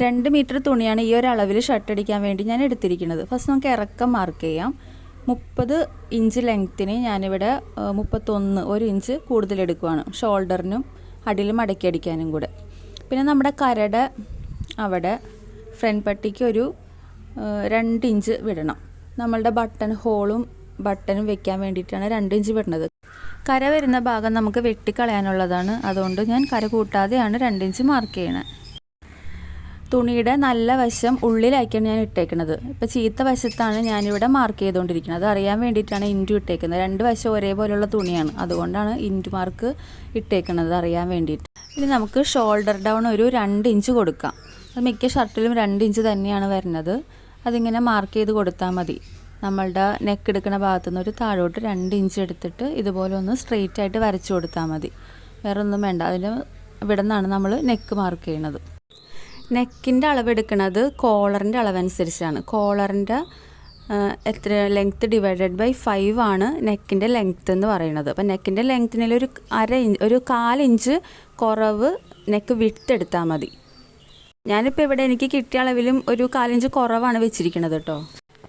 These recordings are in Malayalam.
2 മീറ്റർ തുണിയാണ് ഈ ഒരു അളവിൽ ഷർട്ട് അടിക്കാൻ വേണ്ടി ഞാൻ എടുത്തിരിക്കുന്നത്. ഫസ്റ്റ് നമുക്ക് ഇറക്കം മാർക്ക് ചെയ്യാം. 30 ഇഞ്ച് ലെങ്ത്തിന് ഞാനിവിടെ 31 1 ഇഞ്ച് കൂടുതൽ എടുക്കുകയാണ്, ഷോൾഡറിനും അടിയിൽ മടക്കി അടിക്കാനും കൂടെ. പിന്നെ നമ്മുടെ കരയുടെ അവിടെ ഫ്രണ്ട് പട്ടിക്ക് ഒരു 2 ഇഞ്ച് വിടണം. നമ്മളുടെ ബട്ടനും വെക്കാൻ വേണ്ടിയിട്ടാണ് 2 ഇഞ്ച് വിടുന്നത്. കര വരുന്ന ഭാഗം നമുക്ക് വെട്ടിക്കളയാനുള്ളതാണ്, അതുകൊണ്ട് ഞാൻ കര കൂട്ടാതെയാണ് 2 ഇഞ്ച് മാർക്ക് ചെയ്യണത്. തുണിയുടെ നല്ല വശം ഉള്ളിലാക്കിയാണ് ഞാൻ ഇട്ടേക്കുന്നത്. ഇപ്പോൾ ചീത്ത വശത്താണ് ഞാനിവിടെ മാർക്ക് ചെയ്തുകൊണ്ടിരിക്കുന്നത്. അത് അറിയാൻ വേണ്ടിയിട്ടാണ് ഇൻറ്റു ഇട്ടേക്കുന്നത്. 2 വശം ഒരേപോലെയുള്ള തുണിയാണ്, അതുകൊണ്ടാണ് ഇൻറ്റു മാർക്ക് ഇട്ടേക്കുന്നത് അറിയാൻ വേണ്ടിയിട്ട്. ഇനി നമുക്ക് ഷോൾഡർ ഡൗൺ ഒരു 2 ഇഞ്ച് കൊടുക്കാം. അത് മിക്ക ഷർട്ടിലും 2 ഇഞ്ച് തന്നെയാണ് വരുന്നത്. അതിങ്ങനെ മാർക്ക് ചെയ്ത് കൊടുത്താൽ മതി. നമ്മളുടെ നെക്ക് എടുക്കുന്ന ഭാഗത്തുനിന്ന് ഒരു താഴോട്ട് 2 ഇഞ്ച് എടുത്തിട്ട് ഇതുപോലെ ഒന്ന് സ്ട്രെയിറ്റ് ആയിട്ട് വരച്ചു കൊടുത്താൽ മതി. വേറെ ഒന്നും വേണ്ട. അതിന് ഇവിടെ നിന്നാണ് നമ്മൾ നെക്ക് മാർക്ക് ചെയ്യുന്നത്. നെക്കിൻ്റെ അളവെടുക്കുന്നത് കോളറിൻ്റെ അളവനുസരിച്ചാണ്. കോളറിൻ്റെ എത്ര ലെങ്ത്ത് ഡിവൈഡഡ് ബൈ 5 ആണ് നെക്കിൻ്റെ ലെങ്ത്ത് എന്ന് പറയുന്നത്. അപ്പോൾ നെക്കിൻ്റെ ലെങ്ത്തിനിൽ ഒരു 1/4 ഇഞ്ച് കുറവ് നെക്ക് വിട്ട് എടുത്താൽ മതി. ഞാനിപ്പോൾ ഇവിടെ എനിക്ക് കിട്ടിയ അളവിലും ഒരു 1/4 ഇഞ്ച് കുറവാണ് വെച്ചിരിക്കുന്നത് കേട്ടോ.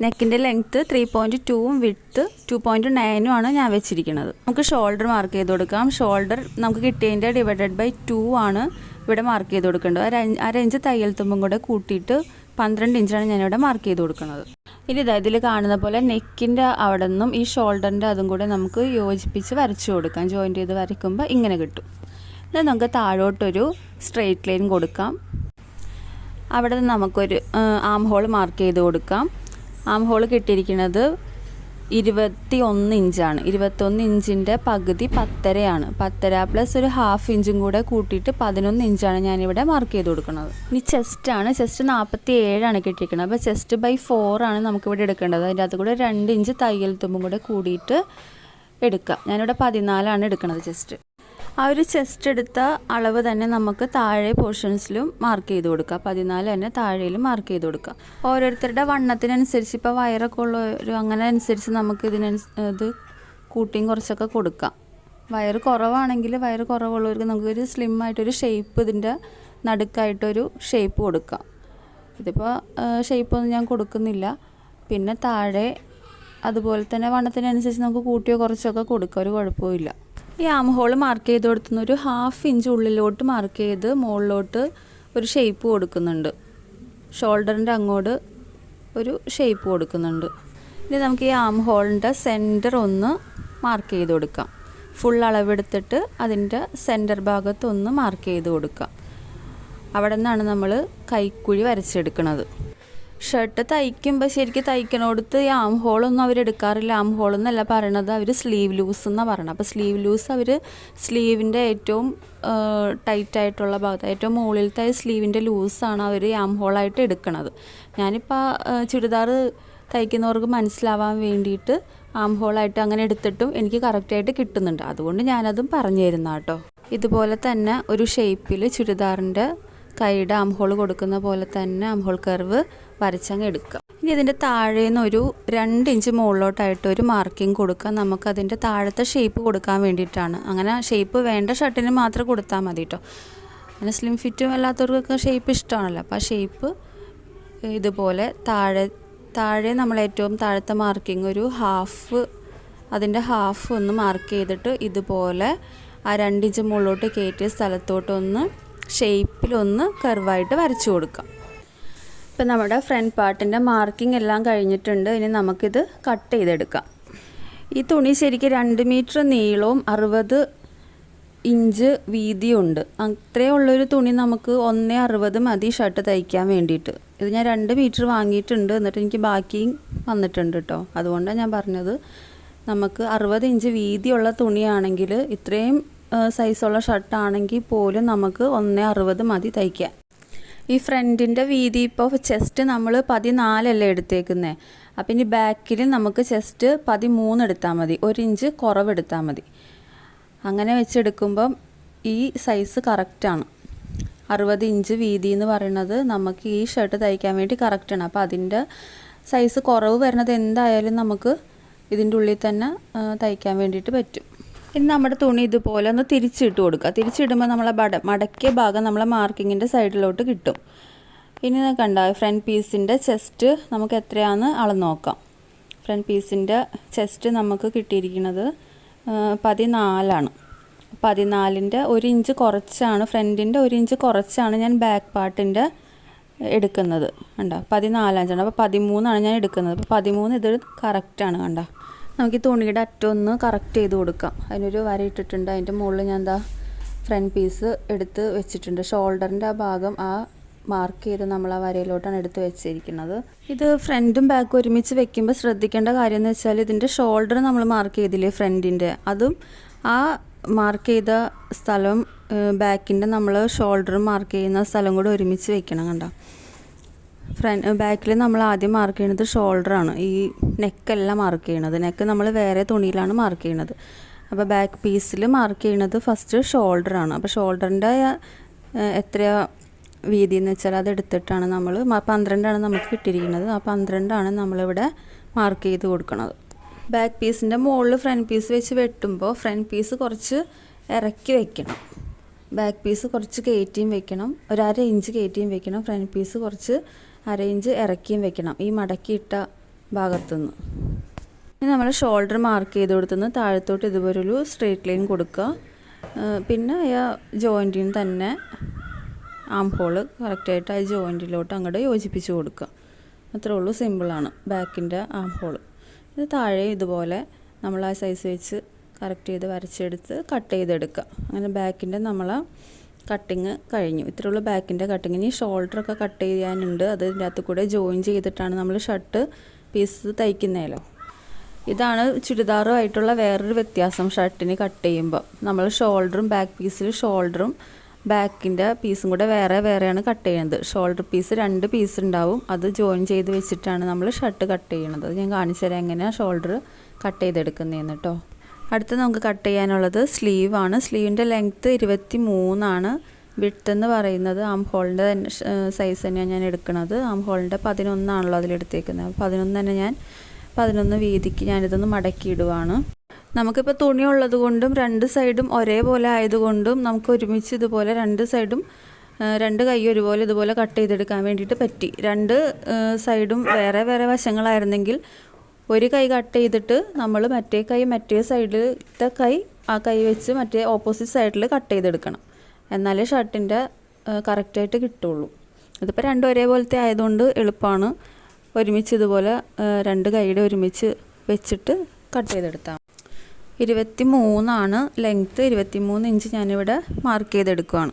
നെക്കിൻ്റെ ലെങ്ത്ത് 3.2ഉം വിട്ട് 2.9ഉം ആണ് ഞാൻ വെച്ചിരിക്കുന്നത്. നമുക്ക് ഷോൾഡർ മാർക്ക് ചെയ്ത് കൊടുക്കാം. ഷോൾഡർ നമുക്ക് കിട്ടിയതിൻ്റെ ഡിവൈഡഡ് ബൈ 2 ആണ് ഇവിടെ മാർക്ക് ചെയ്ത് കൊടുക്കേണ്ടത്. 1/2 ഇഞ്ച് തയ്യൽ തുമ്പും കൂടെ കൂട്ടിയിട്ട് 12 ഇഞ്ചാണ് ഞാനിവിടെ മാർക്ക് ചെയ്ത് കൊടുക്കുന്നത്. ഇനി ഇതിൽ കാണുന്ന പോലെ നെക്കിൻ്റെ അവിടെ നിന്നും ഈ ഷോൾഡറിൻ്റെ അതും കൂടെ നമുക്ക് യോജിപ്പിച്ച് വരച്ചു കൊടുക്കാം. ജോയിൻറ്റ് ചെയ്ത് വരയ്ക്കുമ്പോൾ ഇങ്ങനെ കിട്ടും. എന്നാൽ നമുക്ക് താഴോട്ടൊരു സ്ട്രെയിറ്റ് ലൈൻ കൊടുക്കാം. അവിടെ നിന്ന് നമുക്കൊരു ആം ഹോൾ മാർക്ക് ചെയ്ത് കൊടുക്കാം. ആം ഹോൾ കിട്ടിയിരിക്കുന്നത് 21 ഇഞ്ചാണ്. 21 ഇഞ്ചിൻ്റെ പകുതി 10.5 10.5 പ്ലസ് ഒരു 1/2 ഇഞ്ചും കൂടെ കൂട്ടിയിട്ട് 11 ഇഞ്ചാണ് ഞാനിവിടെ മാർക്ക് ചെയ്ത് കൊടുക്കുന്നത്. ഇനി ചെസ്റ്റാണ്. ചെസ്റ്റ് 47 കിട്ടിയിരിക്കുന്നത്. അപ്പോൾ ചെസ്റ്റ് ബൈ 4 ആണ് നമുക്കിവിടെ എടുക്കേണ്ടത്. അതിൻ്റെ അകത്ത് കൂടെ 2 ഇഞ്ച് തയ്യൽ തുമ്പും കൂടെ കൂടിയിട്ട് എടുക്കാം. ഞാനിവിടെ 14 എടുക്കുന്നത് ചെസ്റ്റ്. ആ ഒരു ചെസ്റ്റ് എടുത്ത അളവ് തന്നെ നമുക്ക് താഴെ പോർഷൻസിലും മാർക്ക് ചെയ്ത് കൊടുക്കാം. 14 തന്നെ താഴെയിലും മാർക്ക് ചെയ്ത് കൊടുക്കാം. ഓരോരുത്തരുടെ വണ്ണത്തിനനുസരിച്ച് ഇപ്പോൾ വയറൊക്കെ ഉള്ളവർ അങ്ങനെ അനുസരിച്ച് നമുക്ക് ഇത് കൂട്ടിയും കുറച്ചൊക്കെ കൊടുക്കാം. വയറ് കുറവാണെങ്കിൽ വയറ് കുറവുള്ളവർക്ക് നമുക്കൊരു സ്ലിം ആയിട്ടൊരു ഷേപ്പ് ഇതിൻ്റെ നടുക്കായിട്ടൊരു ഷേപ്പ് കൊടുക്കാം. ഇതിപ്പോൾ ഷേപ്പൊന്നും ഞാൻ കൊടുക്കുന്നില്ല. പിന്നെ താഴെ അതുപോലെ തന്നെ വണ്ണത്തിനനുസരിച്ച് നമുക്ക് കൂട്ടിയോ കുറച്ചൊക്കെ കൊടുക്കാം, ഒരു കുഴപ്പമില്ല. ഈ ആം ഹോൾ മാർക്ക് ചെയ്ത് കൊടുത്തുന്ന ഒരു 1/2 ഇഞ്ച് ഉള്ളിലോട്ട് മാർക്ക് ചെയ്ത് മുകളിലോട്ട് ഒരു ഷേപ്പ് കൊടുക്കുന്നുണ്ട്. ഷോൾഡറിൻ്റെ അങ്ങോട്ട് ഒരു ഷേപ്പ് കൊടുക്കുന്നുണ്ട്. ഇനി നമുക്ക് ഈ ആം ഹോളിൻ്റെ സെൻറ്റർ ഒന്ന് മാർക്ക് ചെയ്ത് കൊടുക്കാം. ഫുൾ അളവെടുത്തിട്ട് അതിൻ്റെ സെൻറ്റർ ഭാഗത്തൊന്ന് മാർക്ക് ചെയ്ത് കൊടുക്കാം. അവിടെ നിന്നാണ് നമ്മൾ കൈക്കുഴി വരച്ചെടുക്കുന്നത്. ഷർട്ട് തയ്ക്കുമ്പോൾ ശരിക്കും തയ്ക്കണോടത്ത് ഈ ആം ഹോളൊന്നും അവരെടുക്കാറില്ല. ആം ഹോളെന്നല്ല പറയണത്, അവർ സ്ലീവ് ലൂസ് എന്നാണ് പറയണത്. അപ്പോൾ സ്ലീവ് ലൂസ് അവർ സ്ലീവിൻ്റെ ഏറ്റവും ടൈറ്റായിട്ടുള്ള ഭാഗത്ത് ഏറ്റവും മുകളിലത്തെ സ്ലീവിൻ്റെ ലൂസാണ് അവർ ആം ഹോളായിട്ട് എടുക്കണത്. ഞാനിപ്പോൾ ചുരിദാർ തയ്ക്കുന്നവർക്ക് മനസ്സിലാവാൻ വേണ്ടിയിട്ട് ആം ഹോളായിട്ട് അങ്ങനെ എടുത്തിട്ടും എനിക്ക് കറക്റ്റായിട്ട് കിട്ടുന്നുണ്ട്. അതുകൊണ്ട് ഞാനതും പറഞ്ഞു തരുന്ന കേട്ടോ. ഇതുപോലെ തന്നെ ഒരു ഷേപ്പിൽ ചുരിദാറിൻ്റെ കൈയുടെ ആം ഹോൾ കൊടുക്കുന്ന പോലെ തന്നെ ആം ഹോൾ കർവ് വരച്ചങ്ങ് എടുക്കുക. ഇനി ഇതിൻ്റെ താഴേന്ന് ഒരു 2 ഇഞ്ച് മുകളിലോട്ടായിട്ട് ഒരു മാർക്കിംഗ് കൊടുക്കുക. നമുക്കതിൻ്റെ താഴത്തെ ഷേപ്പ് കൊടുക്കാൻ വേണ്ടിയിട്ടാണ്. അങ്ങനെ ഷേപ്പ് വേണ്ട ഷർട്ടിന് മാത്രം കൊടുത്താൽ മതി കേട്ടോ. അങ്ങനെ സ്ലിം ഫിറ്റും അല്ലാത്തവർക്കൊക്കെ ഷേപ്പ് ഇഷ്ടമാണല്ലോ. അപ്പോൾ ആ ഷേപ്പ് ഇതുപോലെ താഴെ നമ്മൾ ഏറ്റവും താഴത്തെ മാർക്കിംഗ് ഒരു അതിൻ്റെ ഹാഫ് ഒന്ന് മാർക്ക് ചെയ്തിട്ട് ഇതുപോലെ ആ 2 ഇഞ്ച് മുകളിലോട്ട് കയറ്റിയ സ്ഥലത്തോട്ടൊന്ന് ഷേപ്പിലൊന്ന് കർവായിട്ട് വരച്ചു കൊടുക്കാം. ഇപ്പം നമ്മുടെ ഫ്രണ്ട് പാർട്ടിൻ്റെ മാർക്കിംഗ് എല്ലാം കഴിഞ്ഞിട്ടുണ്ട്. ഇനി നമുക്കിത് കട്ട് ചെയ്തെടുക്കാം. ഈ തുണി ശരിക്കും 2 മീറ്റർ നീളവും 60 ഇഞ്ച് വീതിയുണ്ട്. അത്രയും ഉള്ളൊരു തുണി നമുക്ക് 1.60 മതി ഷർട്ട് തയ്ക്കാൻ വേണ്ടിയിട്ട്. ഇത് ഞാൻ 2 മീറ്റർ വാങ്ങിയിട്ടുണ്ട്, എന്നിട്ട് എനിക്ക് ബാക്കിയും വന്നിട്ടുണ്ട് കേട്ടോ. അതുകൊണ്ടാണ് ഞാൻ പറഞ്ഞത്, നമുക്ക് 60 ഇഞ്ച് വീതിയുള്ള തുണിയാണെങ്കിൽ ഇത്രയും സൈസുള്ള ഷർട്ടാണെങ്കിൽ പോലും നമുക്ക് 1.60 മതി തയ്ക്കാൻ. ഈ ഫ്രണ്ടിൻ്റെ വീതി ഇപ്പോൾ ചെസ്റ്റ് നമ്മൾ 14 എടുത്തേക്കുന്നത്. അപ്പം ഇനി ബാക്കിൽ നമുക്ക് ചെസ്റ്റ് 13 എടുത്താൽ മതി, 1 ഇഞ്ച് കുറവെടുത്താൽ മതി. അങ്ങനെ വെച്ചെടുക്കുമ്പം ഈ സൈസ് കറക്റ്റാണ്. 60 ഇഞ്ച് വീതി എന്ന് പറയുന്നത് നമുക്ക് ഈ ഷർട്ട് തയ്ക്കാൻ വേണ്ടി കറക്റ്റാണ്. അപ്പോൾ അതിൻ്റെ സൈസ് കുറവ് വരുന്നത് എന്തായാലും നമുക്ക് ഇതിൻ്റെ ഉള്ളിൽ തന്നെ തയ്ക്കാൻ വേണ്ടിയിട്ട് പറ്റും. ഇനി നമ്മുടെ തുണി ഇതുപോലെ ഒന്ന് തിരിച്ചിട്ട് കൊടുക്കുക. തിരിച്ചിടുമ്പോൾ നമ്മളെ മടക്കിയ ഭാഗം നമ്മളെ മാർക്കിങ്ങിൻ്റെ സൈഡിലോട്ട് കിട്ടും. ഇനി കണ്ട ഫ്രണ്ട് പീസിൻ്റെ ചെസ്റ്റ് നമുക്ക് എത്രയാണെന്ന് അളന്ന് നോക്കാം. ഫ്രണ്ട് പീസിൻ്റെ ചെസ്റ്റ് നമുക്ക് കിട്ടിയിരിക്കുന്നത് 14ആണ്. 14ൻ്റെ 1 ഇഞ്ച് കുറച്ചാണ്, ഫ്രണ്ടിൻ്റെ 1 ഇഞ്ച് കുറച്ചാണ് ഞാൻ ബാക്ക് പാർട്ടിൻ്റെ എടുക്കുന്നത്. കണ്ട 14 ഇഞ്ചാണ്, അപ്പോൾ 13ആണ് ഞാൻ എടുക്കുന്നത്. അപ്പോൾ 13 ഇത് കറക്റ്റാണ്. കണ്ട നമുക്ക് ഈ തുണിയുടെ അറ്റം ഒന്ന് കറക്റ്റ് ചെയ്ത് കൊടുക്കാം. അതിനൊരു വര ഇട്ടിട്ടുണ്ട്. അതിൻ്റെ മുകളിൽ ഞാൻ എന്താ ഫ്രണ്ട് പീസ് എടുത്ത് വെച്ചിട്ടുണ്ട്. ഷോൾഡറിൻ്റെ ആ ഭാഗം ആ മാർക്ക് ചെയ്ത് നമ്മൾ ആ വരയിലോട്ടാണ് എടുത്ത് വെച്ചിരിക്കുന്നത്. ഇത് ഫ്രണ്ടും ബാക്കും ഒരുമിച്ച് വെക്കുമ്പോൾ ശ്രദ്ധിക്കേണ്ട കാര്യം എന്ന് വെച്ചാൽ ഇതിൻ്റെ ഷോൾഡർ നമ്മൾ മാർക്ക് ചെയ്തില്ലേ ഫ്രണ്ടിൻ്റെ, അതും ആ മാർക്ക് ചെയ്ത സ്ഥലം ബാക്കിൻ്റെ നമ്മൾ ഷോൾഡർ മാർക്ക് ചെയ്യുന്ന സ്ഥലം കൂടെ ഒരുമിച്ച് വെക്കണം. കണ്ട ബാക്കിൽ നമ്മൾ ആദ്യം മാർക്ക് ചെയ്യുന്നത് ഷോൾഡറാണ്. ഈ നെക്കെല്ലാം മാർക്ക് ചെയ്യണത്, നെക്ക് നമ്മൾ വേറെ തുണിയിലാണ് മാർക്ക് ചെയ്യണത്. അപ്പോൾ ബാക്ക് പീസിൽ മാർക്ക് ചെയ്യണത് ഫസ്റ്റ് ഷോൾഡറാണ്. അപ്പോൾ ഷോൾഡറിൻ്റെ എത്രയാ വീതി എന്ന് വെച്ചാൽ അത് എടുത്തിട്ടാണ് നമ്മൾ 12ആണ് നമുക്ക് കിട്ടിയിരിക്കുന്നത്. ആ 12ആണ് നമ്മളിവിടെ മാർക്ക് ചെയ്ത് കൊടുക്കുന്നത്. ബാക്ക് പീസിൻ്റെ മുകളിൽ ഫ്രണ്ട് പീസ് വെച്ച് വെട്ടുമ്പോൾ ഫ്രണ്ട് പീസ് കുറച്ച് ഇറക്കി വെക്കണം, ബാക്ക് പീസ് കുറച്ച് കയറ്റിയും വെക്കണം, ഒരു 1/2 ഇഞ്ച് കയറ്റിയും വെക്കണം. ഫ്രണ്ട് പീസ് കുറച്ച് 1/2 ഇഞ്ച് ഇറക്കിയും വെക്കണം ഈ മടക്കിയിട്ട ഭാഗത്തുനിന്ന്. ഇനി നമ്മൾ ഷോൾഡർ മാർക്ക് ചെയ്ത് കൊടുത്തുനിന്ന് താഴത്തോട്ട് ഇതുപോലൊരു സ്ട്രെയിറ്റ് ലൈൻ കൊടുക്കുക. പിന്നെ ആ ജോയിൻറ്റിന് തന്നെ ആം ഹോള് കറക്റ്റായിട്ട് ആ ജോയിൻറ്റിലോട്ട് അങ്ങോട്ട് യോജിപ്പിച്ച് കൊടുക്കുക. അത്രേ ഉള്ളൂ, സിമ്പിളാണ് ബാക്കിൻ്റെ ആം ഹോള്. ഇത് താഴെ ഇതുപോലെ നമ്മൾ ആ സൈസ് വെച്ച് കറക്റ്റ് ചെയ്ത് വരച്ചെടുത്ത് കട്ട് ചെയ്തെടുക്കുക. അങ്ങനെ ബാക്കിൻ്റെ നമ്മൾ കട്ടിങ് കഴിഞ്ഞു. ഇത്രേ ഉള്ളൂ ബാക്കിൻ്റെ കട്ടിങ്. ഇനി ഷോൾഡറൊക്കെ കട്ട് ചെയ്യാനുണ്ട്. അത് ഇതിൻ്റെ അകത്ത് കൂടെ ജോയിൻ ചെയ്തിട്ടാണ് നമ്മൾ ഷർട്ട് പീസ് തയ്ക്കുന്നതല്ലോ. ഇതാണ് ചുരിദാറുമായിട്ടുള്ള വേറൊരു വ്യത്യാസം. ഷർട്ടിന് കട്ട് ചെയ്യുമ്പോൾ നമ്മൾ ഷോൾഡറും ബാക്ക് പീസിൽ ഷോൾഡറും ബാക്കിൻ്റെ പീസും കൂടെ വേറെ വേറെയാണ് കട്ട് ചെയ്യുന്നത്. ഷോൾഡർ പീസ് 2 പീസ് ഉണ്ടാവും, അത് ജോയിൻ ചെയ്ത് വെച്ചിട്ടാണ് നമ്മൾ ഷർട്ട് കട്ട് ചെയ്യുന്നത്. അത് ഞാൻ കാണിച്ചു തരാം എങ്ങനെയാണ് ഷോൾഡർ കട്ട് ചെയ്തെടുക്കുന്നതെന്ന് കേട്ടോ. അടുത്ത് നമുക്ക് കട്ട് ചെയ്യാനുള്ളത് സ്ലീവാണ്. സ്ലീവിൻ്റെ ലെങ്ത്ത് 23ആണ്. വിഡ്ത്ത് എന്ന് പറയുന്നത് ആം ഹോളിൻ്റെ സൈസ് തന്നെയാണ് ഞാൻ എടുക്കുന്നത്. ആം ഹോളിൻ്റെ 11ആണല്ലോ അതിലെടുത്തേക്കുന്നത്. 11 തന്നെ ഞാൻ 11 വീതിക്ക് ഞാനിതൊന്ന് മടക്കി ഇടുവാണ്. നമുക്കിപ്പോൾ തുണി ഉള്ളത് കൊണ്ടും 2 സൈഡും ഒരേപോലെ ആയതുകൊണ്ടും നമുക്ക് ഒരുമിച്ച് ഇതുപോലെ 2 സൈഡും 2 കൈ ഒരുപോലെ ഇതുപോലെ കട്ട് ചെയ്തെടുക്കാൻ വേണ്ടിയിട്ട് പറ്റി. 2 സൈഡും വേറെ വേറെ വശങ്ങളായിരുന്നെങ്കിൽ ഒരു കൈ കട്ട് ചെയ്തിട്ട് നമ്മൾ മറ്റേ സൈഡിലത്തെ കൈ ആ കൈ വെച്ച് മറ്റേ ഓപ്പോസിറ്റ് സൈഡിൽ കട്ട് ചെയ്തെടുക്കണം. എന്നാലേ ഷർട്ടിൻ്റെ കറക്റ്റായിട്ട് കിട്ടുള്ളൂ. ഇതിപ്പോൾ 2 ഒരേപോലത്തെ ആയതുകൊണ്ട് എളുപ്പമാണ്. ഒരുമിച്ച് ഇതുപോലെ 2 കൈയുടെ ഒരുമിച്ച് വെച്ചിട്ട് കട്ട് ചെയ്തെടുത്താൽ 23ആണ് ലെങ്ത്ത്. 23 ഇഞ്ച് ഞാനിവിടെ മാർക്ക് ചെയ്തെടുക്കുകയാണ്.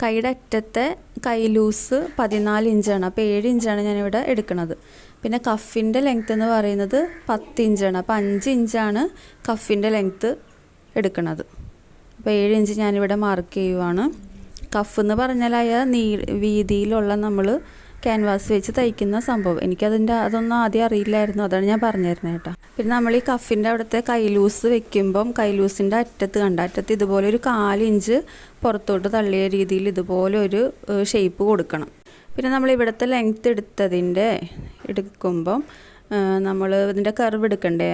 കൈയുടെ അറ്റത്തെ കൈ ലൂസ് 14 ഇഞ്ചാണ്. അപ്പോൾ 7 ഇഞ്ചാണ് ഞാനിവിടെ എടുക്കുന്നത്. പിന്നെ കഫിൻ്റെ ലെങ്ത്ത് എന്ന് പറയുന്നത് 10 ഇഞ്ചാണ്. അപ്പോൾ 5 ഇഞ്ചാണ് കഫിൻ്റെ ലെങ്ത്ത് എടുക്കുന്നത്. അപ്പോൾ 7 ഇഞ്ച് ഞാനിവിടെ മാർക്ക് ചെയ്യുവാണ്. കഫ് എന്ന് പറഞ്ഞാൽ വീതിയിലുള്ള നമ്മൾ ക്യാൻവാസ് വെച്ച് തയ്ക്കുന്ന സംഭവം. അതൊന്നും ആദ്യം അറിയില്ലായിരുന്നു, അതാണ് ഞാൻ പറഞ്ഞു തരുന്നത് കേട്ടോ. പിന്നെ നമ്മൾ ഈ കഫിൻ്റെ അവിടുത്തെ കൈ ലൂസ് വെക്കുമ്പം കൈ ലൂസിൻ്റെ അറ്റത്ത് ഇതുപോലെ ഒരു 4 ഇഞ്ച് പുറത്തോട്ട് തള്ളിയ രീതിയിൽ ഇതുപോലെ ഒരു ഷേപ്പ് കൊടുക്കണം. പിന്നെ നമ്മൾ ഇവിടുത്തെ ലെങ്ത്ത് എടുക്കുമ്പം നമ്മൾ ഇതിൻ്റെ കർവ് എടുക്കണ്ടേ,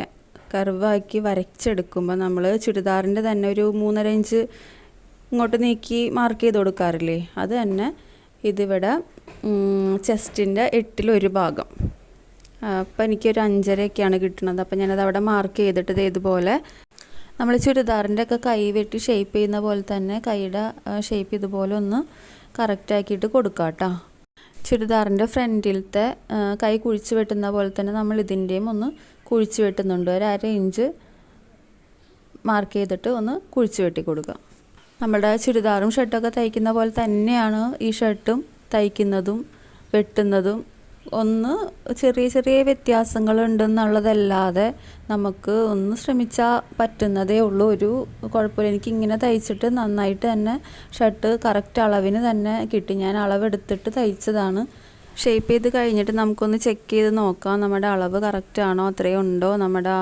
കർവാക്കി വരച്ചെടുക്കുമ്പോൾ നമ്മൾ ചുരിദാറിൻ്റെ തന്നെ ഒരു 3.5 ഇഞ്ച് ഇങ്ങോട്ട് നീക്കി മാർക്ക് ചെയ്ത് കൊടുക്കാറില്ലേ, അത് തന്നെ ഇതിവിടെ ചെസ്റ്റിൻ്റെ 8/1 ഭാഗം. അപ്പോൾ എനിക്കൊരു 5.5 കിട്ടുന്നത്. അപ്പോൾ ഞാനത് അവിടെ മാർക്ക് ചെയ്തിട്ട് ഇതുപോലെ നമ്മൾ ചുരിദാറിൻ്റെ ഒക്കെ കൈ വെട്ടി ഷേപ്പ് ചെയ്യുന്ന പോലെ തന്നെ കൈയുടെ ഷേപ്പ് ഇതുപോലെ ഒന്ന് കറക്റ്റാക്കിയിട്ട് കൊടുക്കാം കേട്ടോ. ചുരിദാറിൻ്റെ ഫ്രണ്ടിലത്തെ കൈ കുഴിച്ച് വെട്ടുന്ന പോലെ തന്നെ നമ്മൾ ഇതിൻ്റെയും ഒന്ന് കുഴിച്ച് വെട്ടുന്നുണ്ട്. ഒരു 1/2 ഇഞ്ച് മാർക്ക് ചെയ്തിട്ട് ഒന്ന് കുഴിച്ച് വെട്ടി കൊടുക്കുക. നമ്മുടെ ചുരിദാറും ഷർട്ടൊക്കെ തയ്ക്കുന്ന പോലെ തന്നെയാണ് ഈ ഷർട്ടും തയ്ക്കുന്നതും വെട്ടുന്നതും. ഒന്ന് ചെറിയ ചെറിയ വ്യത്യാസങ്ങളുണ്ടെന്നുള്ളതല്ലാതെ നമുക്ക് ഒന്ന് ശ്രമിച്ചാൽ പറ്റുന്നതേ ഉള്ളൂ. ഒരു കുഴപ്പമില്ല. എനിക്കിങ്ങനെ തയ്ച്ചിട്ട് നന്നായിട്ട് തന്നെ ഷർട്ട് കറക്റ്റ് അളവിന് തന്നെ കിട്ടി. ഞാൻ അളവെടുത്തിട്ട് തയ്ച്ചതാണ്. ഷേപ്പ് ചെയ്ത് കഴിഞ്ഞിട്ട് നമുക്കൊന്ന് ചെക്ക് ചെയ്ത് നോക്കാം നമ്മുടെ അളവ് കറക്റ്റാണോ, അത്രയും ഉണ്ടോ, നമ്മുടെ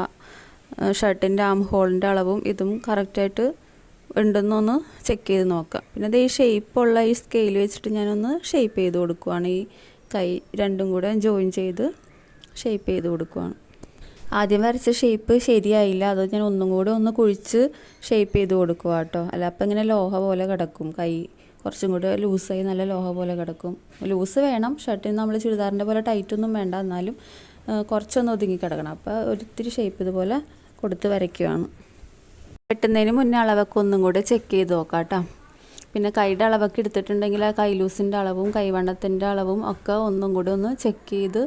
ഷർട്ടിൻ്റെ ആം ഹോളിൻ്റെ അളവും ഇതും കറക്റ്റായിട്ട് ഉണ്ടെന്നൊന്ന് ചെക്ക് ചെയ്ത് നോക്കാം. പിന്നെ ഈ ഷേപ്പുള്ള ഈ സ്കെയിൽ വെച്ചിട്ട് ഞാനൊന്ന് ഷേപ്പ് ചെയ്ത് കൊടുക്കുവാണ്. ഈ കൈ രണ്ടും കൂടെ ജോയിൻ ചെയ്ത് ഷേപ്പ് ചെയ്ത് കൊടുക്കുവാണ്. ആദ്യം വരച്ച ഷേപ്പ് ശരിയായില്ല, അത് ഞാൻ ഒന്നും കൂടെ ഒന്ന് കുഴിച്ച് ഷേപ്പ് ചെയ്ത് കൊടുക്കുക കേട്ടോ. അല്ല അപ്പം ഇങ്ങനെ ലോഹ പോലെ കിടക്കും കൈ കുറച്ചും കൂടി ലൂസായി നല്ല ലോഹ പോലെ കിടക്കും. ലൂസ് വേണം, ഷർട്ടിന് നമ്മൾ ചുരിദാറിൻ്റെ പോലെ ടൈറ്റൊന്നും വേണ്ട, എന്നാലും കുറച്ചൊന്ന് ഒതുങ്ങി കിടക്കണം. അപ്പോൾ ഒരിത്തിരി ഷേപ്പ് ഇതുപോലെ കൊടുത്ത് വരയ്ക്കുകയാണ്. വെട്ടുന്നതിന് മുന്നേ അളവൊക്കെ ഒന്നും കൂടെ ചെക്ക് ചെയ്ത് നോക്കാം കേട്ടോ. പിന്നെ കൈയുടെ അളവൊക്കെ എടുത്തിട്ടുണ്ടെങ്കിൽ ആ കൈ ലൂസിൻ്റെ അളവും കൈവണ്ണത്തിൻ്റെ അളവും ഒക്കെ ഒന്നും കൂടി ഒന്ന് ചെക്ക് ചെയ്ത്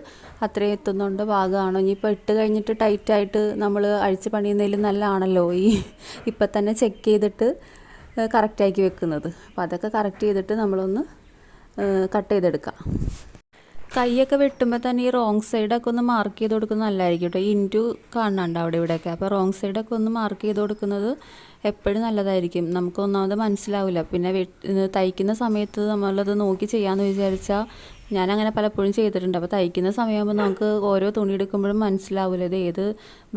അത്രയും എത്തുന്നുണ്ട് പാകമാണോ. ഇനിയിപ്പോൾ ഇട്ട് കഴിഞ്ഞിട്ട് ടൈറ്റായിട്ട് നമ്മൾ അഴിച്ച് പണിയുന്നതിൽ നല്ലതാണല്ലോ ഇപ്പം തന്നെ ചെക്ക് ചെയ്തിട്ട് കറക്റ്റാക്കി വെക്കുന്നത്. അപ്പോൾ അതൊക്കെ കറക്റ്റ് ചെയ്തിട്ട് നമ്മളൊന്ന് കട്ട് ചെയ്തെടുക്കാം. കൈയൊക്കെ വെട്ടുമ്പോൾ തന്നെ ഈ റോങ് സൈഡൊക്കെ ഒന്ന് മാർക്ക് ചെയ്ത് കൊടുക്കുന്നത് നല്ലതായിരിക്കും കേട്ടോ. ഈ ഇൻറ്റു കാണുന്നുണ്ട് അവിടെ ഇവിടെയൊക്കെ. അപ്പോൾ റോങ് സൈഡൊക്കെ ഒന്ന് മാർക്ക് ചെയ്ത് കൊടുക്കുന്നത് എപ്പോഴും നല്ലതായിരിക്കും. നമുക്ക് ഒന്നാമത് മനസ്സിലാവില്ല. പിന്നെ തയ്ക്കുന്ന സമയത്ത് നമ്മളത് നോക്കി ചെയ്യാമെന്ന് വിചാരിച്ചാൽ ഞാനങ്ങനെ പലപ്പോഴും ചെയ്തിട്ടുണ്ട്. അപ്പോൾ തയ്ക്കുന്ന സമയമാകുമ്പോൾ നമുക്ക് ഓരോ തുണി എടുക്കുമ്പോഴും മനസ്സിലാവില്ല ഇത് ഏത്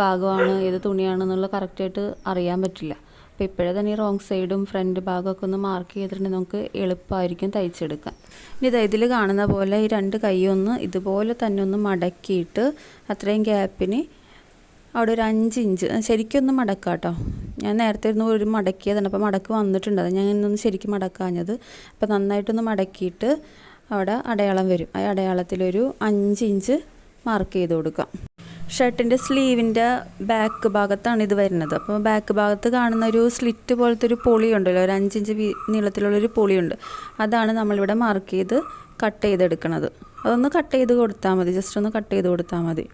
ഭാഗമാണ് ഏത് തുണിയാണെന്നുള്ള കറക്റ്റായിട്ട് അറിയാൻ പറ്റില്ല. അപ്പോൾ ഇപ്പോഴേ തന്നെ ഈ റോങ് സൈഡും ഫ്രണ്ട് ഭാഗമൊക്കെ ഒന്ന് മാർക്ക് ചെയ്തിട്ടുണ്ടെങ്കിൽ നമുക്ക് എളുപ്പമായിരിക്കും തയ്ച്ചെടുക്കാൻ. ഇനി ഇതിൽ കാണുന്ന പോലെ ഈ രണ്ട് കൈയൊന്ന് ഇതുപോലെ തന്നെ ഒന്ന് മടക്കിയിട്ട് അത്രയും ഗ്യാപ്പിന് അവിടെ ഒരു 5 ഇഞ്ച് ശരിക്കൊന്ന് മടക്കാം കേട്ടോ. ഞാൻ നേരത്തെ ഇരുന്ന് ഒരു മടക്കിയതാണ്, അപ്പോൾ മടക്ക് വന്നിട്ടുണ്ട്, അത് ഞാൻ ഇന്നൊന്ന് ശരിക്കും മടക്കാഞ്ഞത്. അപ്പോൾ നന്നായിട്ടൊന്ന് മടക്കിയിട്ട് അവിടെ അടയാളം വരും. ആ അടയാളത്തിലൊരു 5 ഇഞ്ച് മാർക്ക് ചെയ്ത് കൊടുക്കാം. ഷർട്ടിൻ്റെ സ്ലീവിൻ്റെ ബാക്ക് ഭാഗത്താണ് ഇത് വരുന്നത്. അപ്പോൾ ബാക്ക് ഭാഗത്ത് കാണുന്ന ഒരു സ്ലിറ്റ് പോലത്തെ ഒരു പൊളി ഉണ്ടല്ലോ, ഒരു 5 ഇഞ്ച് നീളത്തിലുള്ളൊരു പൊളിയുണ്ട്. അതാണ് നമ്മളിവിടെ മാർക്ക് ചെയ്ത് കട്ട് ചെയ്തെടുക്കുന്നത്. അതൊന്ന് കട്ട് ചെയ്ത് കൊടുത്താൽ മതി, ജസ്റ്റ് ഒന്ന് കട്ട് ചെയ്ത് കൊടുത്താൽ മതി.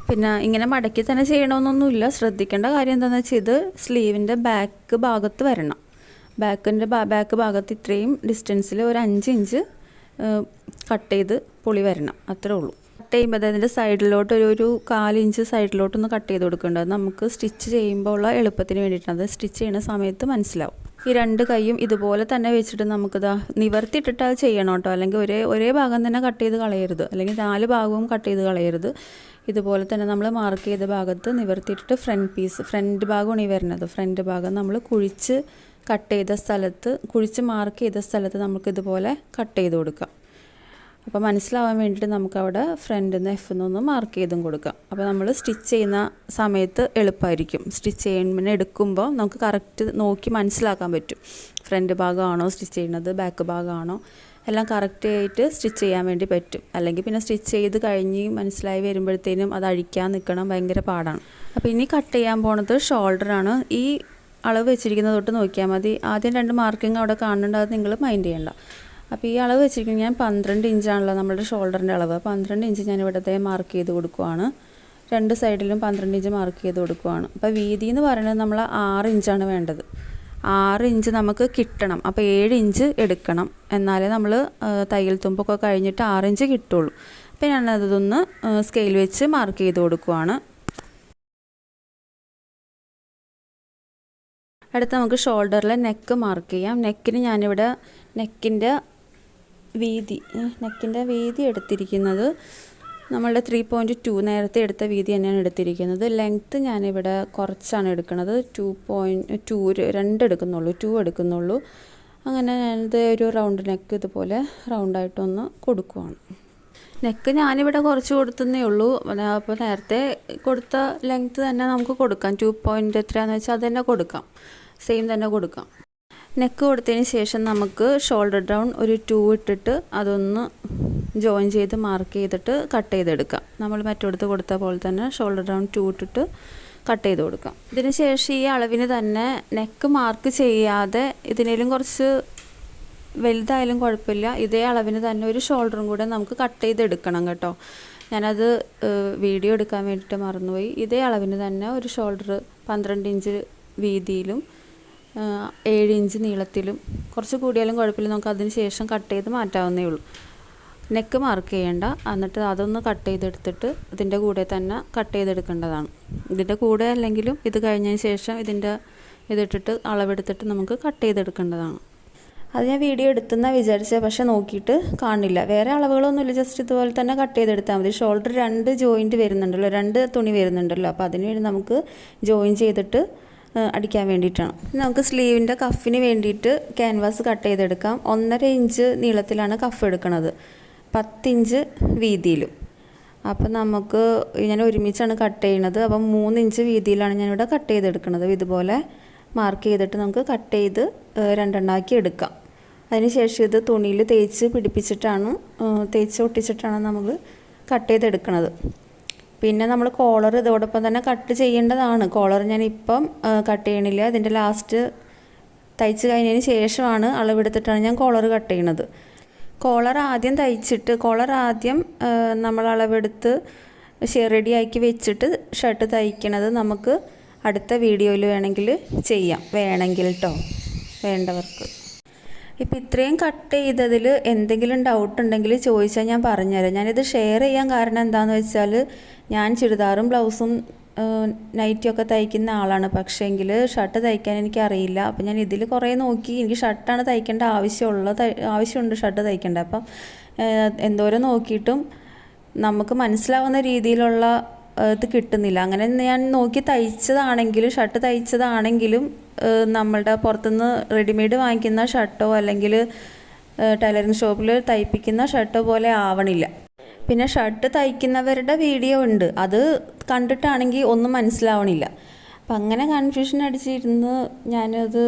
പിന്നെ ഇങ്ങനെ മടക്കി തന്നെ ചെയ്യണമെന്നൊന്നുമില്ല. ശ്രദ്ധിക്കേണ്ട കാര്യം എന്താണെന്ന് വെച്ചാൽ ഇത് സ്ലീവിൻ്റെ ബാക്ക് ഭാഗത്ത് വരണം. ബാക്ക് ഭാഗത്ത് ഇത്രയും ഡിസ്റ്റൻസിൽ ഒരു 5 ഇഞ്ച് കട്ട് ചെയ്ത് പൊളി വരണം, അത്രേ ഉള്ളൂ. കട്ട് ചെയ്യുമ്പോൾ അതിൻ്റെ സൈഡിലോട്ട് ഒരു 4 ഇഞ്ച് സൈഡിലോട്ടൊന്ന് കട്ട് ചെയ്ത് കൊടുക്കേണ്ടത് നമുക്ക് സ്റ്റിച്ച് ചെയ്യുമ്പോൾ ഉള്ള എളുപ്പത്തിന് വേണ്ടിയിട്ടാണ്. അത് സ്റ്റിച്ച് ചെയ്യുന്ന സമയത്ത് മനസ്സിലാവും. ഈ രണ്ട് കൈയും ഇതുപോലെ തന്നെ വെച്ചിട്ട് നമുക്കിതാ നിവർത്തിയിട്ടിട്ട് അത് ചെയ്യണം കേട്ടോ. അല്ലെങ്കിൽ ഒരേ ഭാഗം തന്നെ കട്ട് ചെയ്ത് കളയരുത്, അല്ലെങ്കിൽ 4 ഭാഗവും കട്ട് ചെയ്ത് കളയരുത്. ഇതുപോലെ തന്നെ നമ്മൾ മാർക്ക് ചെയ്ത ഭാഗത്ത് നിവർത്തിയിട്ടിട്ട് ഫ്രണ്ട് ഭാഗമാണ് ഈ വരുന്നത്. ഫ്രണ്ട് ഭാഗം നമ്മൾ കുഴിച്ച് മാർക്ക് ചെയ്ത സ്ഥലത്ത് നമുക്കിതുപോലെ കട്ട് ചെയ്ത് കൊടുക്കാം. അപ്പോൾ മനസ്സിലാവാൻ വേണ്ടിയിട്ട് നമുക്കവിടെ ഫ്രണ്ടിൽ നിന്ന് F എന്നൊന്ന് മാർക്ക് ചെയ്തും കൊടുക്കാം. അപ്പോൾ നമ്മൾ സ്റ്റിച്ച് ചെയ്യുന്ന സമയത്ത് എളുപ്പമായിരിക്കും. സ്റ്റിച്ച് ചെയ്യുമ്പോൾ എടുക്കുമ്പോൾ നമുക്ക് കറക്റ്റ് നോക്കി മനസ്സിലാക്കാൻ പറ്റും. ഫ്രണ്ട് ഭാഗമാണോ സ്റ്റിച്ച് ചെയ്യുന്നത്, ബാക്ക് ഭാഗമാണോ, എല്ലാം കറക്റ്റ് ആയിട്ട് സ്റ്റിച്ച് ചെയ്യാൻ വേണ്ടി പറ്റും. അല്ലെങ്കിൽ പിന്നെ സ്റ്റിച്ച് ചെയ്ത് കഴിഞ്ഞ് മനസ്സിലായി വരുമ്പോഴത്തേനും അത് അഴിക്കാൻ നിൽക്കണം, ഭയങ്കര പാടാണ്. അപ്പോൾ ഇനി കട്ട് ചെയ്യാൻ പോണത് ഷോൾഡറാണ്. ഈ അളവ് വെച്ചിരിക്കുന്നത് തൊട്ട് നോക്കിയാൽ മതി. ആദ്യം 2 മാർക്കിങ് അവിടെ കാണുന്നുണ്ട്, അത് നിങ്ങൾ മൈൻഡ് ചെയ്യണ്ട. അപ്പോൾ ഈ അളവ് വെച്ചിരിക്കുന്നത് ഞാൻ 12 ഇഞ്ചാണല്ലോ നമ്മുടെ ഷോൾഡറിൻ്റെ അളവ്. 12 ഇഞ്ച് ഞാൻ ഇവിടുത്തെ മാർക്ക് ചെയ്ത് കൊടുക്കുവാണ്. 2 സൈഡിലും 12 ഇഞ്ച് മാർക്ക് ചെയ്ത് കൊടുക്കുവാണ്. അപ്പോൾ വീതി എന്ന് പറയുന്നത് നമ്മൾ 6 ഇഞ്ചാണ് വേണ്ടത്. 6 ഇഞ്ച് നമുക്ക് കിട്ടണം. അപ്പോൾ 7 ഇഞ്ച് എടുക്കണം, എന്നാലേ നമ്മൾ തയ്യൽ തുമ്പൊക്കെ കഴിഞ്ഞിട്ട് 6 ഇഞ്ച് കിട്ടുള്ളൂ. അപ്പോൾ ഞാനതൊന്ന് സ്കെയിൽ വെച്ച് മാർക്ക് ചെയ്ത് കൊടുക്കുവാണ്. അടുത്ത് നമുക്ക് ഷോൾഡറിലെ നെക്ക് മാർക്ക് ചെയ്യാം. നെക്കിന് ഞാനിവിടെ നെക്കിൻ്റെ വീതി എടുത്തിരിക്കുന്നത് നമ്മളുടെ 3.2 നേരത്തെ എടുത്ത വീതി തന്നെയാണ് എടുത്തിരിക്കുന്നത്. ലെങ്ത്ത് ഞാനിവിടെ കുറച്ചാണ് എടുക്കുന്നത്. 2 എടുക്കുന്നുള്ളൂ, 2 എടുക്കുന്നുള്ളൂ. അങ്ങനെ ഞാനിത് ഒരു റൗണ്ട് നെക്ക് ഇതുപോലെ റൗണ്ടായിട്ടൊന്ന് കൊടുക്കുവാണ്. നെക്ക് ഞാനിവിടെ കുറച്ച് കൊടുത്തതേ ഉള്ളൂ. അപ്പോൾ നേരത്തെ കൊടുത്ത ലെങ്ത്ത് തന്നെ നമുക്ക് കൊടുക്കാം. 2 എത്രയാണെന്ന് വെച്ചാൽ അത് തന്നെ കൊടുക്കാം, സെയിം തന്നെ കൊടുക്കാം. നെക്ക് കൊടുത്തതിന് ശേഷം നമുക്ക് ഷോൾഡർ ഡൗൺ ഒരു 2 ഇട്ടിട്ട് അതൊന്ന് ജോയിൻ ചെയ്ത് മാർക്ക് ചെയ്തിട്ട് കട്ട് ചെയ്തെടുക്കാം. നമ്മൾ മറ്റെടുത്ത് കൊടുത്ത പോലെ തന്നെ ഷോൾഡർ ഡൗൺ 2 ഇട്ടിട്ട് കട്ട് ചെയ്ത് കൊടുക്കാം. ഇതിന് ശേഷം ഈ അളവിന് തന്നെ നെക്ക് മാർക്ക് ചെയ്യാതെ ഇതിനേലും കുറച്ച് വലുതായാലും കുഴപ്പമില്ല, ഇതേ അളവിന് തന്നെ ഒരു ഷോൾഡറും കൂടെ നമുക്ക് കട്ട് ചെയ്തെടുക്കണം കേട്ടോ. ഞാനത് വീഡിയോ എടുക്കാൻ വേണ്ടിയിട്ട് മറന്നുപോയി. ഇതേ അളവിന് തന്നെ ഒരു ഷോൾഡർ 12 ഇഞ്ച് വീതിയിലും 7 ഇഞ്ച് നീളത്തിലും, കുറച്ച് കൂടിയാലും കുഴപ്പമില്ല, നമുക്ക് അതിന് ശേഷം കട്ട് ചെയ്ത് മാറ്റാവുന്നേ ഉള്ളൂ. നെക്ക് മാർക്ക് ചെയ്യേണ്ട, എന്നിട്ട് അതൊന്ന് കട്ട് ചെയ്തെടുത്തിട്ട് ഇതിൻ്റെ കൂടെ തന്നെ കട്ട് ചെയ്തെടുക്കേണ്ടതാണ്. ഇതിൻ്റെ കൂടെ അല്ലെങ്കിലും ഇത് കഴിഞ്ഞതിന് ശേഷം ഇതിട്ടിട്ട് അളവെടുത്തിട്ട് നമുക്ക് കട്ട് ചെയ്തെടുക്കേണ്ടതാണ്. അത് ഞാൻ വീഡിയോ എടുത്തെന്നാണ് വിചാരിച്ചത്, പക്ഷേ നോക്കിയിട്ട് കാണില്ല. വേറെ അളവുകളൊന്നുമില്ല, ജസ്റ്റ് ഇതുപോലെ തന്നെ കട്ട് ചെയ്തെടുത്താൽ മതി. ഷോൾഡർ 2 ജോയിൻറ്റ് വരുന്നുണ്ടല്ലോ, 2 തുണി വരുന്നുണ്ടല്ലോ, അപ്പോൾ അതിന് വേണ്ടി നമുക്ക് ജോയിൻ ചെയ്തിട്ട് അടിക്കാൻ വേണ്ടിയിട്ടാണ്. നമുക്ക് സ്ലീവിൻ്റെ കഫിന് വേണ്ടിയിട്ട് ക്യാൻവാസ് കട്ട് ചെയ്തെടുക്കാം. 1.5 ഇഞ്ച് നീളത്തിലാണ് കഫ് എടുക്കുന്നത്, 10 ഇഞ്ച് വീതിയിലും. അപ്പം നമുക്ക് ഞാൻ ഒരുമിച്ചാണ് കട്ട് ചെയ്യുന്നത്. അപ്പം 3 ഇഞ്ച് വീതിയിലാണ് ഞാനിവിടെ കട്ട് ചെയ്തെടുക്കുന്നത്. ഇതുപോലെ മാർക്ക് ചെയ്തിട്ട് നമുക്ക് കട്ട് ചെയ്ത് 2 എടുക്കാം. അതിനുശേഷം ഇത് തുണിയിൽ തേച്ച് പിടിപ്പിച്ചിട്ടാണ് തേച്ച് ഒട്ടിച്ചിട്ടാണ് നമ്മൾ കട്ട് ചെയ്തെടുക്കുന്നത്. പിന്നെ നമ്മൾ കോളർ ഇതോടൊപ്പം തന്നെ കട്ട് ചെയ്യേണ്ടതാണ്. കോളർ ഞാനിപ്പം കട്ട് ചെയ്യണില്ല, ഇതിൻ്റെ ലാസ്റ്റ് തയ്ച്ച് കഴിഞ്ഞതിന് ശേഷമാണ് അളവെടുത്തിട്ടാണ് ഞാൻ കോളർ കട്ട് ചെയ്യണത്. കോളർ ആദ്യം നമ്മൾ അളവെടുത്ത് റെഡിയാക്കി വെച്ചിട്ട് ഷർട്ട് തയ്ക്കണത് നമുക്ക് അടുത്ത വീഡിയോയിൽ വേണമെങ്കിൽ കേട്ടോ, വേണ്ടവർക്ക്. ഇപ്പം ഇത്രയും കട്ട് ചെയ്തതിൽ എന്തെങ്കിലും ഡൗട്ട് ഉണ്ടെങ്കിൽ ചോദിച്ചാൽ ഞാൻ പറഞ്ഞുതരാം. ഞാനിത് ഷെയർ ചെയ്യാൻ കാരണം എന്താണെന്ന് വെച്ചാൽ ഞാൻ ചുരിദാറും ബ്ലൗസും നൈറ്റിയൊക്കെ തയ്ക്കുന്ന ആളാണ്. പക്ഷേങ്കിൽ ഷർട്ട് തയ്ക്കാൻ എനിക്കറിയില്ല. അപ്പം ഞാൻ ഇതിൽ കുറേ നോക്കി, എനിക്ക് ഷർട്ടാണ് തയ്ക്കേണ്ട ആവശ്യമുണ്ട് ഷർട്ട് തയ്ക്കേണ്ട. അപ്പം എന്തോരം നോക്കിയിട്ടും നമുക്ക് മനസ്സിലാവുന്ന രീതിയിലുള്ള ഇത് കിട്ടുന്നില്ല. അങ്ങനെ ഞാൻ നോക്കി ഷർട്ട് തയ്ച്ചതാണെങ്കിലും നമ്മളുടെ പുറത്തുനിന്ന് റെഡിമെയ്ഡ് വാങ്ങിക്കുന്ന ഷർട്ടോ അല്ലെങ്കിൽ ടൈലറിങ് ഷോപ്പിൽ തയ്പ്പിക്കുന്ന ഷർട്ടോ പോലെ ആവണില്ല. പിന്നെ ഷർട്ട് തയ്ക്കുന്നവരുടെ വീഡിയോ ഉണ്ട്, അത് കണ്ടിട്ടാണെങ്കിൽ ഒന്നും മനസ്സിലാവണില്ല. അപ്പം അങ്ങനെ കൺഫ്യൂഷൻ അടിച്ചിരുന്ന് ഞാനത്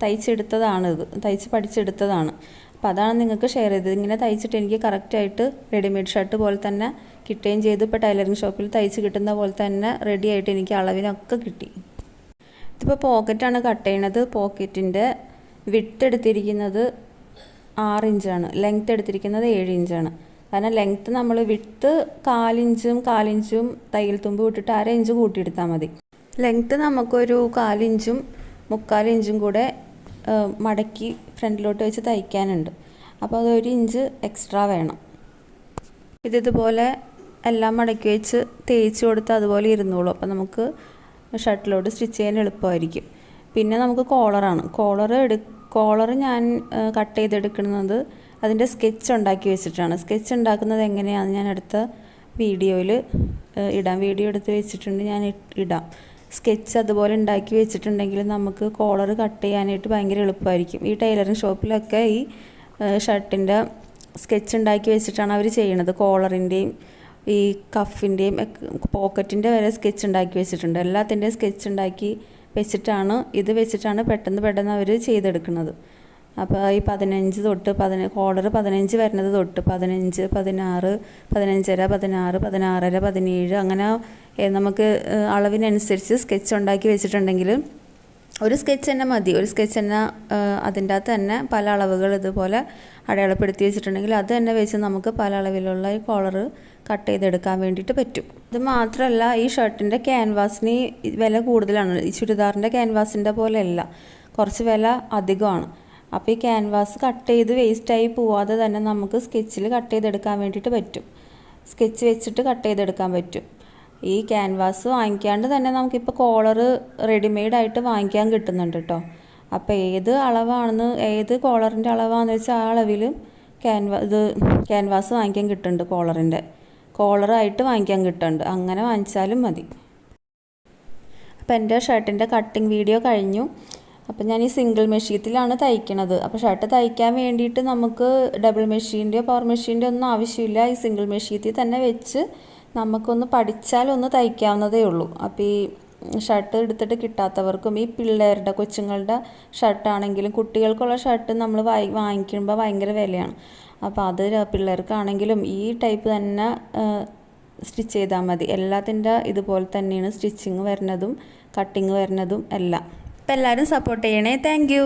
തയ്ച്ച് പഠിച്ചെടുത്തതാണ്. അപ്പോൾ അതാണ് നിങ്ങൾക്ക് ഷെയർ ചെയ്തത്. ഇങ്ങനെ തയ്ച്ചിട്ട് എനിക്ക് കറക്റ്റായിട്ട് റെഡിമെയ്ഡ് ഷർട്ട് പോലെ തന്നെ കിട്ടുകയും ചെയ്തു. ഇപ്പോൾ ടൈലറിങ് ഷോപ്പിൽ തയ്ച്ച് കിട്ടുന്ന പോലെ തന്നെ റെഡി ആയിട്ട് എനിക്ക് അളവിനൊക്കെ കിട്ടി. ഇതിപ്പോൾ പോക്കറ്റാണ് കട്ട് ചെയ്യണത്. പോക്കറ്റിൻ്റെ വിഡ്ത്ത് എടുത്തിരിക്കുന്നത് 6 ഇഞ്ചാണ്, ലെങ്ത്ത് എടുത്തിരിക്കുന്നത് 7 ഇഞ്ചാണ്. കാരണം ലെങ്ത്ത് നമ്മൾ വിഡ്ത്ത് 4 ഇഞ്ചും തയ്യൽ തുമ്പ് വിട്ടിട്ട് 1/2 ഇഞ്ച് കൂട്ടിയെടുത്താൽ മതി. ലെങ്ത്ത് നമുക്കൊരു 4 ഇഞ്ചും 3/4 ഇഞ്ചും കൂടെ മടക്കി ഫ്രണ്ടിലോട്ട് വെച്ച് തയ്ക്കാനുണ്ട്. അപ്പോൾ അത് 1 ഇഞ്ച് എക്സ്ട്രാ വേണം. ഇതുപോലെ എല്ലാം മടക്കി വെച്ച് തേച്ച് കൊടുത്ത് അതുപോലെ ഇരുന്നോളൂ. അപ്പോൾ നമുക്ക് ഷർട്ടിലോട്ട് സ്റ്റിച്ച് ചെയ്യാൻ എളുപ്പമായിരിക്കും. പിന്നെ നമുക്ക് കോളർ ഞാൻ കട്ട് ചെയ്തെടുക്കുന്നത് അതിൻ്റെ സ്കെച്ച് ഉണ്ടാക്കി വെച്ചിട്ടാണ്. സ്കെച്ച് ഉണ്ടാക്കുന്നത് എങ്ങനെയാണെന്ന് ഞാൻ അടുത്ത വീഡിയോയിൽ ഇടാം. വീഡിയോ എടുത്ത് വെച്ചിട്ടുണ്ട്, ഞാൻ ഇടാം. സ്കെച്ച് അതുപോലെ ഉണ്ടാക്കി വെച്ചിട്ടുണ്ടെങ്കിൽ നമുക്ക് കോളർ കട്ട് ചെയ്യാനായിട്ട് ഭയങ്കര എളുപ്പമായിരിക്കും. ഈ ടൈലറിങ് ഷോപ്പിലൊക്കെ ഈ ഷർട്ടിൻ്റെ സ്കെച്ച് ഉണ്ടാക്കി വെച്ചിട്ടാണ് അവർ ചെയ്യണത്. കോളറിൻ്റെയും ഈ കഫിൻ്റെയും പോക്കറ്റിൻ്റെ വരെ സ്കെച്ച് ഉണ്ടാക്കി വെച്ചിട്ടുണ്ട്. എല്ലാത്തിൻ്റെയും സ്കെച്ച് ഉണ്ടാക്കി വെച്ചിട്ടാണ് പെട്ടെന്ന് അവർ ചെയ്തെടുക്കുന്നത്. അപ്പോൾ ഈ 15 തൊട്ട് കോളർ 15 വരുന്നത് തൊട്ട് 15, 16, 15.5, 16, 16.5, 17 അങ്ങനെ നമുക്ക് അളവിനനുസരിച്ച് സ്കെച്ച് ഉണ്ടാക്കി വെച്ചിട്ടുണ്ടെങ്കിൽ ഒരു സ്കെച്ച് തന്നെ മതി. ഒരു സ്കെച്ച് തന്നെ അതിൻ്റെ അകത്ത് തന്നെ പല അളവുകൾ ഇതുപോലെ അടയാളപ്പെടുത്തി വെച്ചിട്ടുണ്ടെങ്കിൽ അത് തന്നെ വെച്ച് നമുക്ക് പല അളവിലുള്ള ഈ കോളർ കട്ട് ചെയ്തെടുക്കാൻ വേണ്ടിയിട്ട് പറ്റും. ഇത് മാത്രമല്ല, ഈ ഷർട്ടിൻ്റെ ക്യാൻവാസിന് വില കൂടുതലാണ്. ഈ ചുരിദാറിൻ്റെ ക്യാൻവാസിൻ്റെ പോലെയല്ല, കുറച്ച് വില അധികമാണ്. അപ്പോൾ ഈ ക്യാൻവാസ് കട്ട് ചെയ്ത് വേസ്റ്റായി പോവാതെ തന്നെ നമുക്ക് സ്കെച്ചിൽ കട്ട് ചെയ്തെടുക്കാൻ വേണ്ടിയിട്ട് പറ്റും. സ്കെച്ച് വെച്ചിട്ട് കട്ട് ചെയ്തെടുക്കാൻ പറ്റും. ഈ ക്യാൻവാസ് വാങ്ങിക്കാണ്ട് തന്നെ നമുക്കിപ്പോൾ കോളർ റെഡിമെയ്ഡായിട്ട് വാങ്ങിക്കാൻ കിട്ടുന്നുണ്ട് കേട്ടോ. അപ്പോൾ ഏത് കോളറിൻ്റെ അളവാണെന്ന് വെച്ചാൽ ആ അളവിൽ ക്യാൻവാസ് വാങ്ങിക്കാൻ കിട്ടുന്നുണ്ട്. കോളറായിട്ട് വാങ്ങിക്കാൻ കിട്ടുന്നുണ്ട്. അങ്ങനെ വാങ്ങിച്ചാലും മതി. അപ്പോൾ എൻ്റെ ഷർട്ടിൻ്റെ കട്ടിങ് വീഡിയോ കഴിഞ്ഞു. അപ്പോൾ ഞാൻ ഈ സിംഗിൾ മെഷീനിലാണ് തയ്ക്കണത്. അപ്പോൾ ഷർട്ട് തയ്ക്കാൻ വേണ്ടിയിട്ട് നമുക്ക് ഡബിൾ മെഷീൻ്റെയോ പവർ മെഷീൻ്റെയോ ഒന്നും ആവശ്യമില്ല. ഈ സിംഗിൾ മെഷീനിൽ തന്നെ വെച്ച് നമുക്കൊന്ന് പഠിച്ചാലൊന്ന് തയ്ക്കാവുന്നതേ ഉള്ളൂ. അപ്പോൾ ഈ ഷർട്ട് എടുത്തിട്ട് കിട്ടാത്തവർക്കും ഈ പിള്ളേരുടെ കൊച്ചുങ്ങളുടെ ഷർട്ടാണെങ്കിലും കുട്ടികൾക്കുള്ള ഷർട്ട് നമ്മൾ വാങ്ങിക്കുമ്പോൾ ഭയങ്കര വിലയാണ്. അപ്പോൾ അത് പിള്ളേർക്കാണെങ്കിലും ഈ ടൈപ്പ് തന്നെ സ്റ്റിച്ച് ചെയ്താൽ മതി. എല്ലാത്തിൻ്റെ ഇതുപോലെ തന്നെയാണ് സ്റ്റിച്ചിങ് വരുന്നതും കട്ടിങ് വരുന്നതും എല്ലാം. അപ്പോൾ എല്ലാവരും സപ്പോർട്ട് ചെയ്യണേ. Thank you.